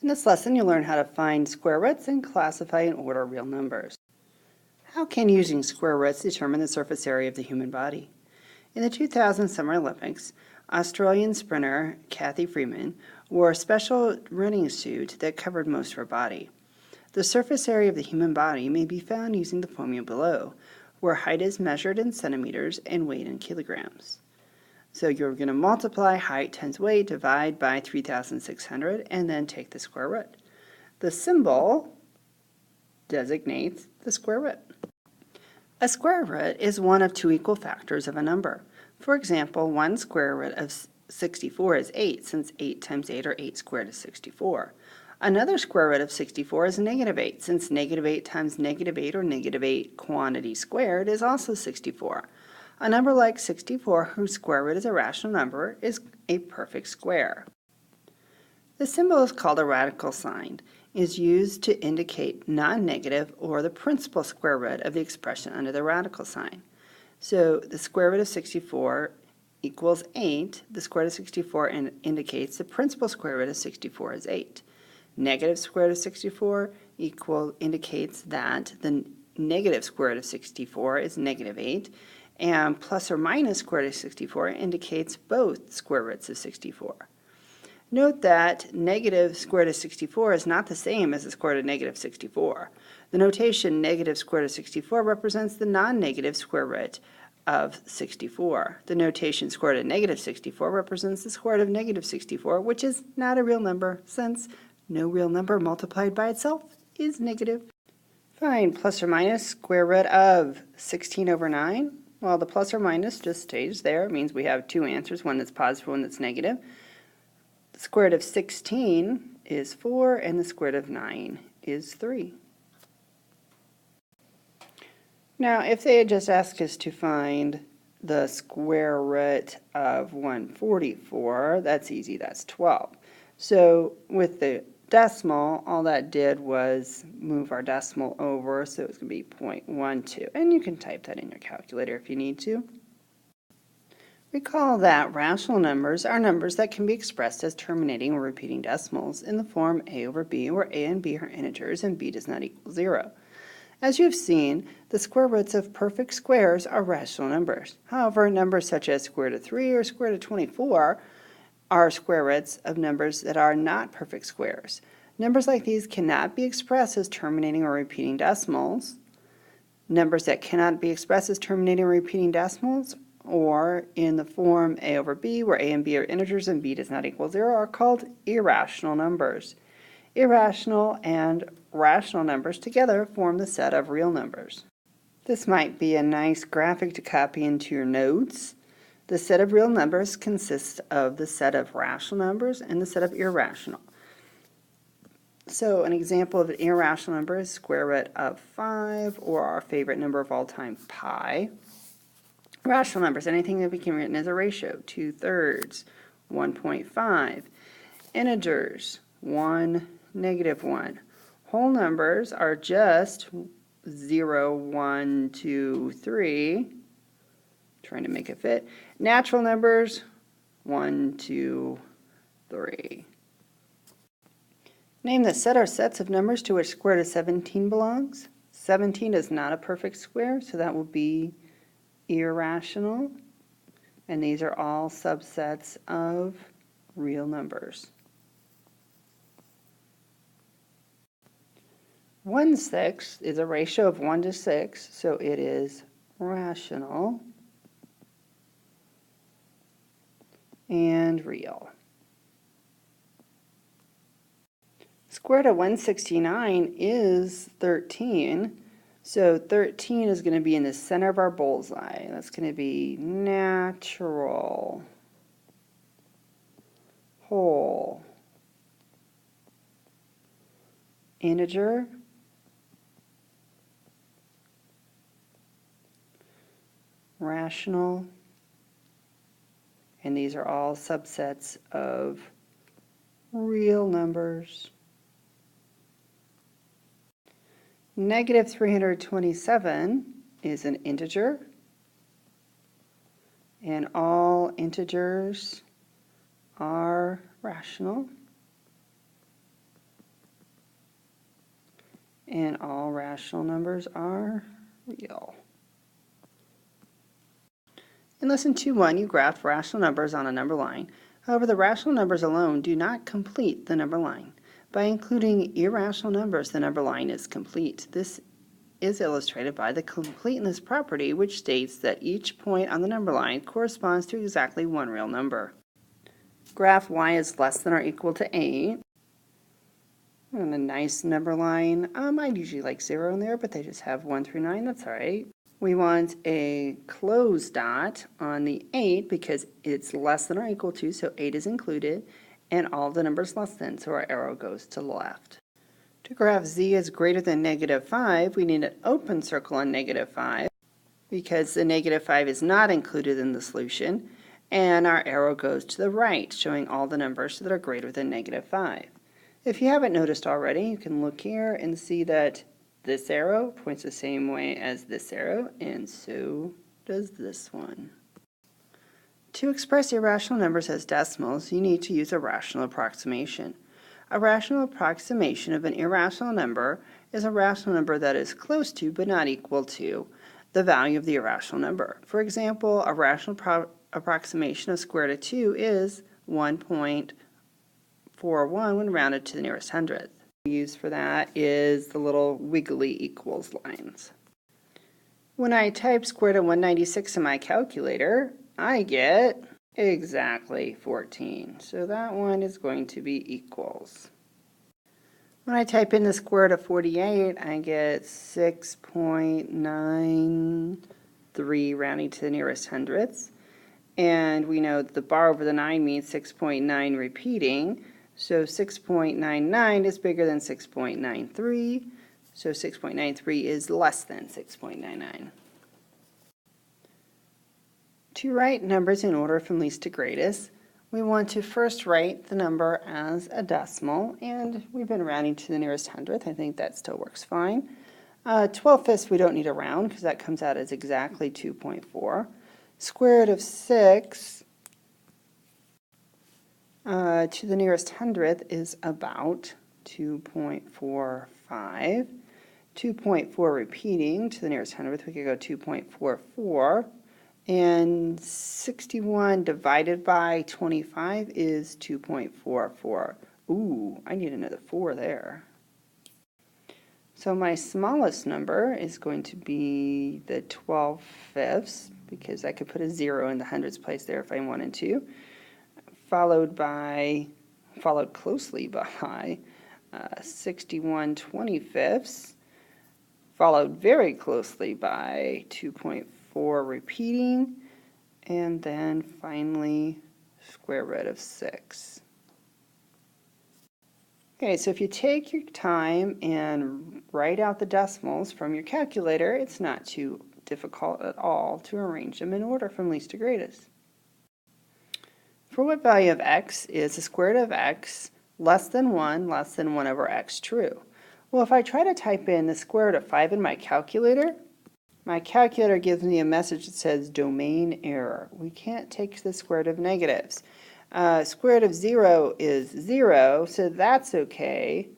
In this lesson, you'll learn how to find square roots and classify and order real numbers. How can using square roots determine the surface area of the human body? In the 2000 Summer Olympics, Australian sprinter Kathy Freeman wore a special running suit that covered most of her body. The surface area of the human body may be found using the formula below, where height is measured in centimeters and weight in kilograms. So you're going to multiply height times weight, divide by 3,600, and then take the square root. The symbol designates the square root. A square root is one of two equal factors of a number. For example, 1 square root of 64 is 8, since 8 times 8 or 8 squared is 64. Another square root of 64 is negative 8, since negative 8 times negative 8 or negative 8 quantity squared is also 64. A number like 64, whose square root is a rational number, is a perfect square. The symbol is called a radical sign. It is used to indicate non-negative or the principal square root of the expression under the radical sign. So the square root of 64 equals 8. The square root of 64 indicates the principal square root of 64 is 8. Negative square root of 64 indicates that the negative square root of 64 is negative 8. And plus or minus square root of 64 indicates both square roots of 64. Note that negative square root of 64 is not the same as the square root of negative 64. The notation negative square root of 64 represents the non-negative square root of 64. The notation square root of negative 64 represents the square root of negative 64, which is not a real number, since no real number multiplied by itself is negative. Find plus or minus square root of 16 over 9. Well, the plus or minus just stays there. It means we have two answers, one that's positive, one that's negative. The square root of 16 is 4, and the square root of 9 is 3. Now, if they had just asked us to find the square root of 144, that's easy, that's 12. So with the decimal, all that did was move our decimal over, so it's going to be 0.12. And you can type that in your calculator if you need to. Recall that rational numbers are numbers that can be expressed as terminating or repeating decimals in the form a over b, where a and b are integers and b does not equal 0. As you have seen, the square roots of perfect squares are rational numbers. However, numbers such as square root of 3 or square root of 24 are square roots of numbers that are not perfect squares. Numbers like these cannot be expressed as terminating or repeating decimals. Numbers that cannot be expressed as terminating or repeating decimals, or in the form a over b, where a and b are integers and b does not equal 0, are called irrational numbers. Irrational and rational numbers together form the set of real numbers. This might be a nice graphic to copy into your notes. The set of real numbers consists of the set of rational numbers and the set of irrational. So an example of an irrational number is square root of 5, or our favorite number of all time, pi. Rational numbers, anything that became written as a ratio, 2/3, 1.5. Integers, 1, -1. Whole numbers are just 0, 1, 2, 3. Trying to make it fit. Natural numbers, 1, 2, 3. Name the set or sets of numbers to which square root of 17 belongs. 17 is not a perfect square, so that will be irrational. And these are all subsets of real numbers. 1/6 is a ratio of 1 to 6, so it is rational and real. Square root of 169 is 13, so 13 is going to be in the center of our bullseye. That's going to be natural, whole, integer, rational, and these are all subsets of real numbers. Negative 327 is an integer, and all integers are rational. and all rational numbers are real. In lesson 2.1, you graphed rational numbers on a number line. However, the rational numbers alone do not complete the number line. By including irrational numbers, the number line is complete. This is illustrated by the completeness property, which states that each point on the number line corresponds to exactly one real number. Graph y is less than or equal to 8. And a nice number line. I usually like 0 in there, but they just have 1 through 9. That's all right. We want a closed dot on the 8 because it's less than or equal to, so 8 is included, and all the numbers less than, so our arrow goes to the left. To graph z is greater than -5, we need an open circle on -5 because the -5 is not included in the solution, and our arrow goes to the right, showing all the numbers that are greater than -5. If you haven't noticed already, you can look here and see that this arrow points the same way as this arrow, and so does this one. To express irrational numbers as decimals, you need to use a rational approximation. A rational approximation of an irrational number is a rational number that is close to but not equal to the value of the irrational number. For example, a rational approximation of square root of 2 is 1.41 when rounded to the nearest hundredth. What we use for that is the little wiggly equals lines. When I type square root of 196 in my calculator, I get exactly 14. So that one is going to be equals. When I type in the square root of 48, I get 6.93 rounding to the nearest hundredths. And we know that the bar over the 9 means 6.9 repeating. So 6.99 is bigger than 6.93. So 6.93 is less than 6.99. To write numbers in order from least to greatest, we want to first write the number as a decimal, and we've been rounding to the nearest hundredth. I think that still works fine. 12/5 we don't need to round because that comes out as exactly 2.4. Square root of 6 to the nearest hundredth is about 2.45. 2.4 repeating to the nearest hundredth, we could go 2.44. And 61 divided by 25 is 2.44. Ooh, I need another 4 there. So my smallest number is going to be the 12/5 because I could put a 0 in the hundreds place there if I wanted to. Followed closely by 61 25ths. Followed very closely by 2.4 repeating, and then finally square root of 6. Okay, so if you take your time and write out the decimals from your calculator, it's not too difficult at all to arrange them in order from least to greatest. For what value of x is the square root of x less than 1 over x true? Well, if I try to type in the square root of 5 in my calculator gives me a message that says domain error. We can't take the square root of negatives. Square root of 0 is 0, so that's okay.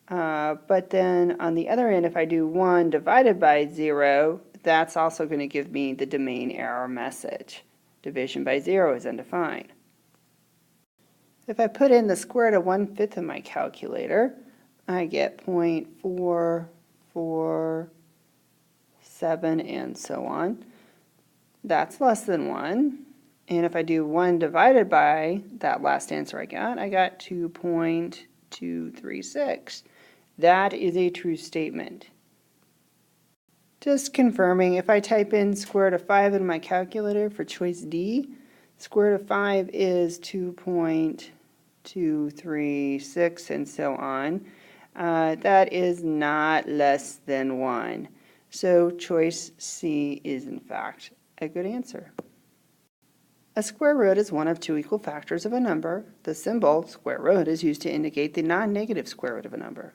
But then on the other end, if I do 1 divided by 0, that's also going to give me the domain error message. Division by 0 is undefined. If I put in the square root of 1/5 in my calculator, I get 0.447 and so on. That's less than 1. And if I do 1 divided by that last answer I got 2.236. That is a true statement. Just confirming, if I type in square root of 5 in my calculator for choice D, square root of 5 is 2.236 and so on. That is not less than 1. So choice C is in fact a good answer. A square root is one of two equal factors of a number. The symbol square root is used to indicate the non-negative square root of a number.